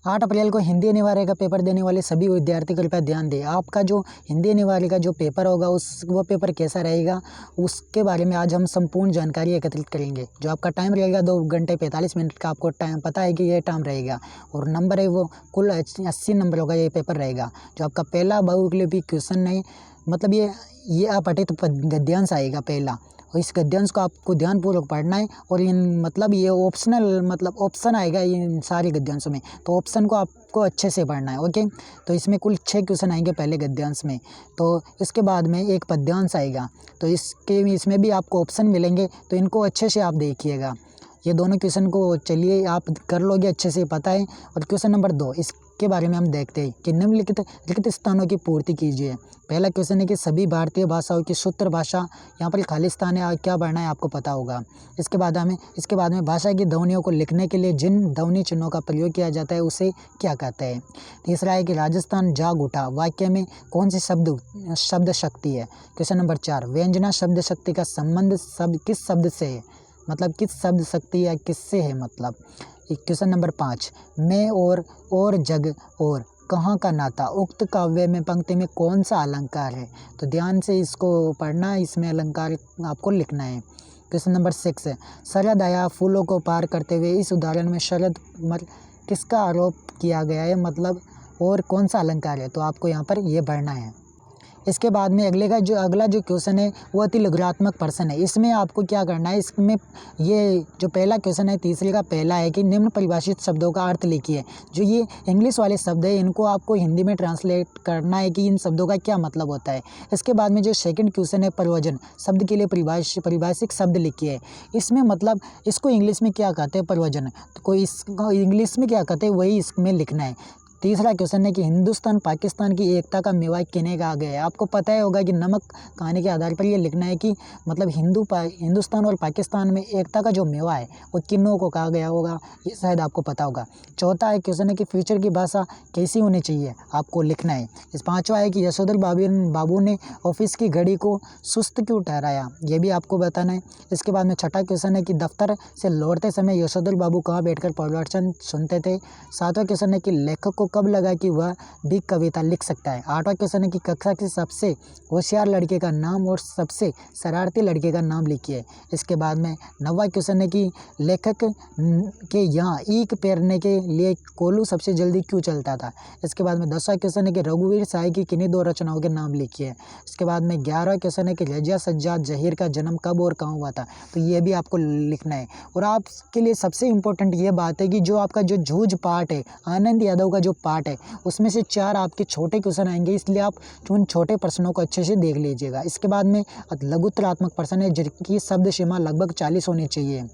8 अप्रैल को हिंदी अनिवार्य का पेपर देने वाले सभी विद्यार्थी कृपया ध्यान दें। आपका जो हिंदी अनिवार्य का जो पेपर होगा वो पेपर कैसा रहेगा उसके बारे में आज हम संपूर्ण जानकारी एकत्रित करेंगे। जो आपका टाइम रहेगा 2 घंटे 45 मिनट का, आपको टाइम पता है कि ये टाइम रहेगा और नंबर है वो कुल 80 नंबरों का ये पेपर रहेगा। जो आपका पहला बहुलिपि क्वेश्चन नहीं, मतलब ये अपठित गद्यांश आएगा पहला, और इस गद्यांश को आपको ध्यानपूर्वक पढ़ना है। और इन मतलब ये ऑप्शनल मतलब ऑप्शन आएगा इन सारे गद्यांशों में, तो ऑप्शन को आपको अच्छे से पढ़ना है। ओके, तो इसमें कुल 6 क्वेश्चन आएंगे पहले गद्यांश में, तो इसके बाद में एक पद्यांश आएगा, तो इसमें भी आपको ऑप्शन मिलेंगे, तो इनको अच्छे से आप देखिएगा। ये दोनों क्वेश्चन को चलिए आप कर लोगे, अच्छे से पता है। और क्वेश्चन नंबर 2 इसके बारे में हम देखते हैं कि निम्नलिखित रिक्त स्थानों की पूर्ति कीजिए। पहला क्वेश्चन है कि सभी भारतीय भाषाओं की सूत्र भाषा, यहाँ पर खाली स्थान है, क्या पढ़ना है आपको पता होगा। इसके बाद में भाषा की ध्वनियों को लिखने के लिए जिन ध्वनि चिन्हों का प्रयोग किया जाता है उसे क्या कहते हैं। तीसरा है कि राजस्थान जाग उठा वाक्य में कौन सी शब्द शक्ति है। क्वेश्चन नंबर 4 व्यंजना शब्द शक्ति का संबंध किस शब्द से है, मतलब किस शब्द शक्ति या किससे है मतलब। क्वेश्चन नंबर 5 मैं और जग और कहाँ का नाता, उक्त काव्य में पंक्ति में कौन सा अलंकार है। तो ध्यान से इसको पढ़ना, इसमें अलंकार आपको लिखना है। क्वेश्चन नंबर 6 है शरद आया फूलों को पार करते हुए, इस उदाहरण में शरद किसका आरोप किया गया है मतलब, और कौन सा अलंकार है, तो आपको यहाँ पर ये पढ़ना है। इसके बाद में अगला जो क्वेश्चन है वो अति लघुरात्मक प्रश्न है। इसमें आपको क्या करना है, इसमें ये जो पहला क्वेश्चन है तीसरे का पहला है कि निम्न परिभाषित शब्दों का अर्थ लिखिए। जो ये इंग्लिश वाले शब्द है इनको आपको हिंदी में ट्रांसलेट करना है कि इन शब्दों का क्या मतलब होता है। इसके बाद में जो सेकंड क्वेश्चन है प्रयोजन शब्द के लिए परिभाषित शब्द लिखिए। इसमें मतलब इसको इंग्लिश में क्या कहते हैं प्रयोजन, तो कोई इसको इंग्लिश में क्या कहते हैं वही इसमें लिखना है। तीसरा क्वेश्चन है कि हिंदुस्तान पाकिस्तान की एकता का मेवा किन्हें कहा गया है। आपको पता ही होगा कि नमक कहानी के आधार पर ये लिखना है कि मतलब हिंदुस्तान और पाकिस्तान में एकता का जो मेवा है वो किन्हों को कहा गया होगा, ये शायद आपको पता होगा। चौथा है क्वेश्चन है कि फ्यूचर की भाषा कैसी होनी चाहिए, आपको लिखना है। इस पाँचवा है कि यशोधर बाबू ने ऑफिस की घड़ी को सुस्त क्यों ठहराया, ये भी आपको बताना है। इसके बाद में छठा क्वेश्चन है कि दफ्तर से लौटते समय यशोधर बाबू कहाँ बैठकर प्रवचन सुनते थे। सातवां क्वेश्चन है कि लेखक को कब लगा कि वह भी कविता लिख सकता है। आठवां क्वेश्चन है कि कक्षा के सबसे होशियार लड़के का नाम और सबसे शरारती लड़के का नाम लिखिए। इसके बाद में 9वां क्वेश्चन है कि लेखक के यहाँ ईख पेरने के लिए कोल्हू सबसे जल्दी क्यों चलता था। इसके बाद में 10वां क्वेश्चन है कि रघुवीर साय की किन्हीं 2 रचनाओं के नाम लिखिए। इसके बाद में 11वां क्वेश्चन है कि रजिया सज्जाद जहीर का जन्म कब और कहाँ हुआ था, तो ये भी आपको लिखना है। और आपके लिए सबसे इम्पोर्टेंट ये बात है कि जो आपका जो जूझ पार्ट है, आनंद यादव का जो पार्ट है, उसमें से 4 आपके छोटे क्वेश्चन आएंगे, इसलिए आप उन छोटे प्रश्नों को अच्छे से देख लीजिएगा। इसके बाद में लघुत्तरात्मक प्रश्न है जिनकी शब्द सीमा लगभग 40 होनी चाहिए।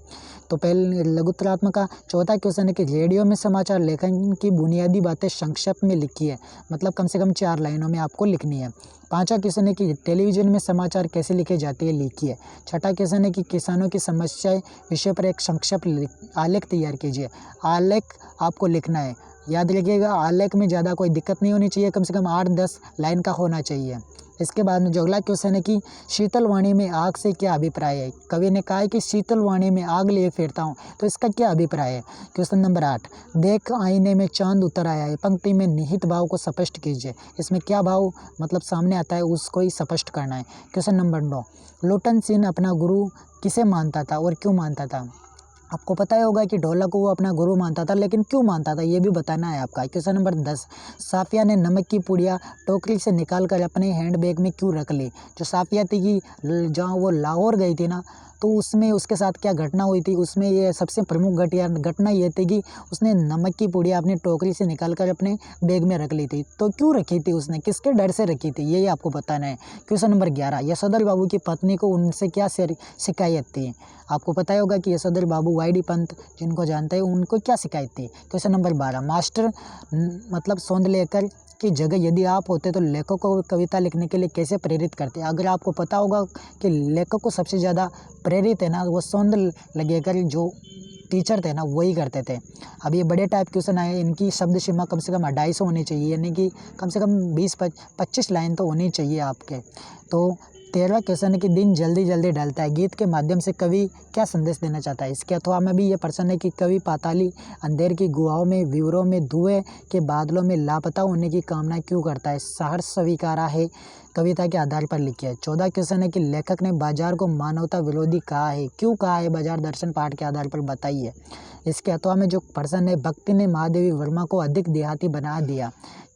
तो पहले लघुत्तरात्मक का चौथा क्वेश्चन है कि रेडियो में समाचार लेखन की बुनियादी बातें संक्षेप में लिखी है, मतलब कम से कम 4 लाइनों में आपको लिखनी है। 5वां क्वेश्चन है कि टेलीविजन में समाचार कैसे लिखे जाते हैं, लिखिए। 6ठा क्वेश्चन है कि किसानों की समस्याएं विषय पर एक संक्षिप्त आलेख तैयार कीजिए। आलेख आपको लिखना है, याद रखिएगा आलेख में ज़्यादा कोई दिक्कत नहीं होनी चाहिए, कम से कम 8-10 लाइन का होना चाहिए। इसके बाद में जो अगला क्वेश्चन है कि शीतल वाणी में आग से क्या अभिप्राय है। कवि ने कहा है कि शीतल वाणी में आग लिए फिरता हूँ, तो इसका क्या अभिप्राय है। क्वेश्चन नंबर 8 देख आईने में चांद उतर आया है, पंक्ति में निहित भाव को स्पष्ट कीजिए। इसमें क्या भाव मतलब सामने आता है उसको ही स्पष्ट करना है। क्वेश्चन नंबर 9 लोटन सेन अपना गुरु किसे मानता था और क्यों मानता था। आपको पता ही होगा कि ढोलक को वो अपना गुरु मानता था, लेकिन क्यों मानता था ये भी बताना है आपका। क्वेश्चन नंबर 10 साफिया ने नमक की पुड़िया टोकरी से निकाल कर अपने हैंडबैग में क्यों रख ली। जो साफिया थी कि जहाँ वो लाहौर गई थी ना, तो उसमें उसके साथ क्या घटना हुई थी, उसमें ये सबसे प्रमुख घटना ये थी कि उसने नमक की पुड़िया अपनी टोकरी से निकाल कर अपने बैग में रख ली थी। तो क्यों रखी थी उसने, किसके डर से रखी थी, यही आपको बताना है। क्वेश्चन नंबर 11 यशोधर बाबू की पत्नी को उनसे क्या शिकायत थी। आपको पता ही होगा कि यशोधर बाबू वाईडी पंत जिनको जानते हैं उनको क्या शिकायत थी। क्वेश्चन नंबर 12 मास्टर मतलब सौंदलेकर की जगह यदि आप होते तो लेखक को कविता लिखने के लिए कैसे प्रेरित करते। अगर आपको पता होगा कि लेखक को सबसे ज़्यादा प्रेरित है ना वो सौंदलेकर जो टीचर थे ना वही करते थे। अब ये बड़े टाइप क्वेश्चन आए, इनकी शब्द सीमा कम से कम 250 होनी चाहिए, यानी कि कम से कम 20-25 लाइन तो होनी चाहिए आपके। तो 13वां क्वेश्चन है कि दिन जल्दी जल्दी ढलता है, गीत के माध्यम से कवि क्या संदेश देना चाहता है। इसके अथवा में भी ये प्रश्न है कि कवि पाताली अंधेर की गुहाओं में, विवरों में, धुएं के बादलों में लापता होने की कामना क्यों करता है। सहर्ष स्वीकारा है, कविता के आधार पर लिखी है। 14 क्वेश्चन है कि लेखक ने बाजार को मानवता विरोधी कहा है, क्यों कहा है बाजार, दर्शन पाठ के आधार पर बताइए। इसके अथवा में जो प्रश्न है, भक्ति ने महादेवी वर्मा को अधिक देहाती बना दिया,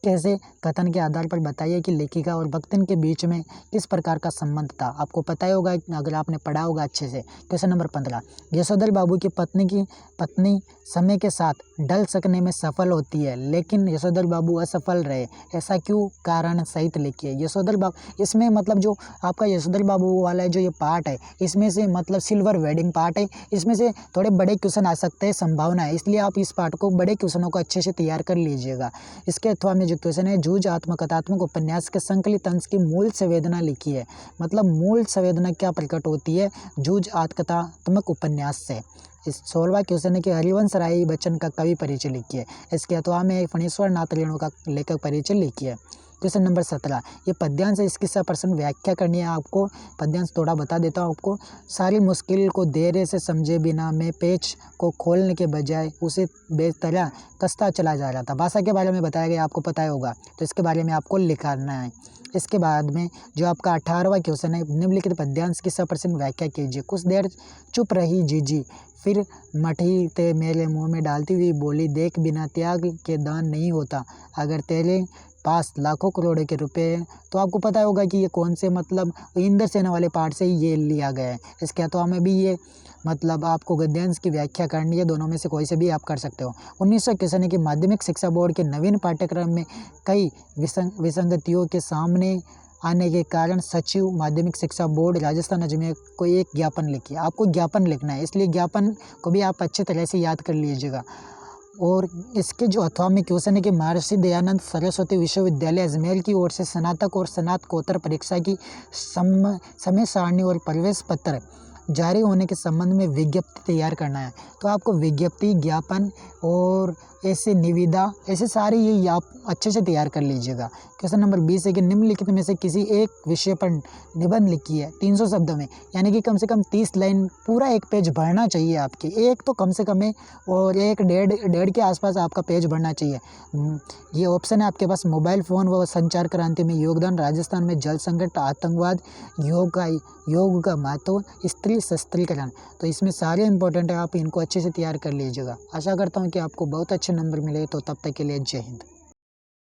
कैसे, कथन के आधार पर बताइए कि लेखिका और भक्तिन के बीच में किस प्रकार का संबंध था। आपको पता ही होगा अगर आपने पढ़ा होगा अच्छे से। क्वेश्चन नंबर 15, यशोधर बाबू की पत्नी समय के साथ ढल सकने में सफल होती है, लेकिन यशोधर बाबू असफल रहे, ऐसा क्यों, कारण सहित लिखिए। यशोधर बाबू, इसमें मतलब जो आपका यशोधर बाबू वाला जो ये पार्ट है, इसमें से मतलब सिल्वर वेडिंग पार्ट है, इसमें से थोड़े बड़े क्वेश्चन आ सकते हैं, संभावना है, इसलिए आप इस पार्ट को, बड़े क्वेश्चनों को अच्छे से तैयार कर लीजिएगा। इसके अथवा में जो क्वेश्चन है, जूझ आत्मकथात्मक उपन्यास के संकलित अंश की मूल संवेदना लिखी है। मतलब मूल संवेदना क्या प्रकट होती है जूझ आत्मकथात्मक उपन्यास से। इस 16वां क्वेश्चन है कि हरिवंश राय बच्चन का कवि परिचय लिखिए। इसके अथवा में फणीश्वर नाथ रेणु का लेखक परिचय लिखिए। क्वेश्चन नंबर 17, ये पद्यांश है, इसकी सप्रश्न व्याख्या करनी है आपको। पद्यांश थोड़ा बता देता हूँ आपको। सारी मुश्किल को धैर्य से समझे बिना मैं पेच को खोलने के बजाय उसे बेतरह कसता चला जा रहा था। भाषा के बारे में बताया गया, आपको पता ही होगा, तो इसके बारे में आपको लिखना है। इसके बाद में जो आपका 18वां क्वेश्चन है, निम्नलिखित पद्यांश की सप्रश्न व्याख्या कीजिए। कुछ देर चुप रही जीजी, फिर मठी ते मेरे मुंह में डालती हुई बोली, देख बिना त्याग के दान नहीं होता, अगर तेरे पास लाखों करोड़ों के रुपए हैं। तो आपको पता होगा कि ये कौन से मतलब इंद्रसेना वाले पार्ट से ये लिया गया है। इसके अथवा में भी ये मतलब आपको गद्यांश की व्याख्या करनी है, दोनों में से कोई से भी आप कर सकते हो। 19वां क्वेश्चन है कि माध्यमिक शिक्षा बोर्ड के नवीन पाठ्यक्रम में कई विसंगतियों के सामने आने के कारण सचिव माध्यमिक शिक्षा बोर्ड राजस्थान अजमेर को एक ज्ञापन लिखिए। आपको ज्ञापन लिखना है, इसलिए ज्ञापन को भी आप अच्छे तरह से याद कर लीजिएगा। और इसके जो अथवा में क्वेश्चन है कि महर्षि दयानंद सरस्वती विश्वविद्यालय अजमेर की ओर से स्नातक और स्नातकोत्तर परीक्षा की समय सारणी और प्रवेश पत्र जारी होने के संबंध में विज्ञप्ति तैयार करना है। तो आपको विज्ञप्ति, ज्ञापन और ऐसे निविदा, ऐसे सारे ये आप अच्छे से तैयार कर लीजिएगा। क्वेश्चन नंबर 20 है कि निम्नलिखित में से किसी एक विषय पर निबंध लिखिए 300 शब्दों में, यानी कि कम से कम 30 लाइन, पूरा एक पेज भरना चाहिए आपके, एक तो कम से कम है और एक डेढ़ के आसपास आपका पेज भरना चाहिए। ये ऑप्शन है आपके पास, मोबाइल फ़ोन व संचार क्रांति में योगदान, राजस्थान में जल संकट, आतंकवाद, योग का महत्व, स्त्री सशक्तिकरण। तो इसमें सारे इंपॉर्टेंट है, आप इनको अच्छे से तैयार कर लीजिएगा। आशा करता हूँ कि आपको बहुत अच्छे नंबर मिले। तो तब तक के लिए जय हिंद।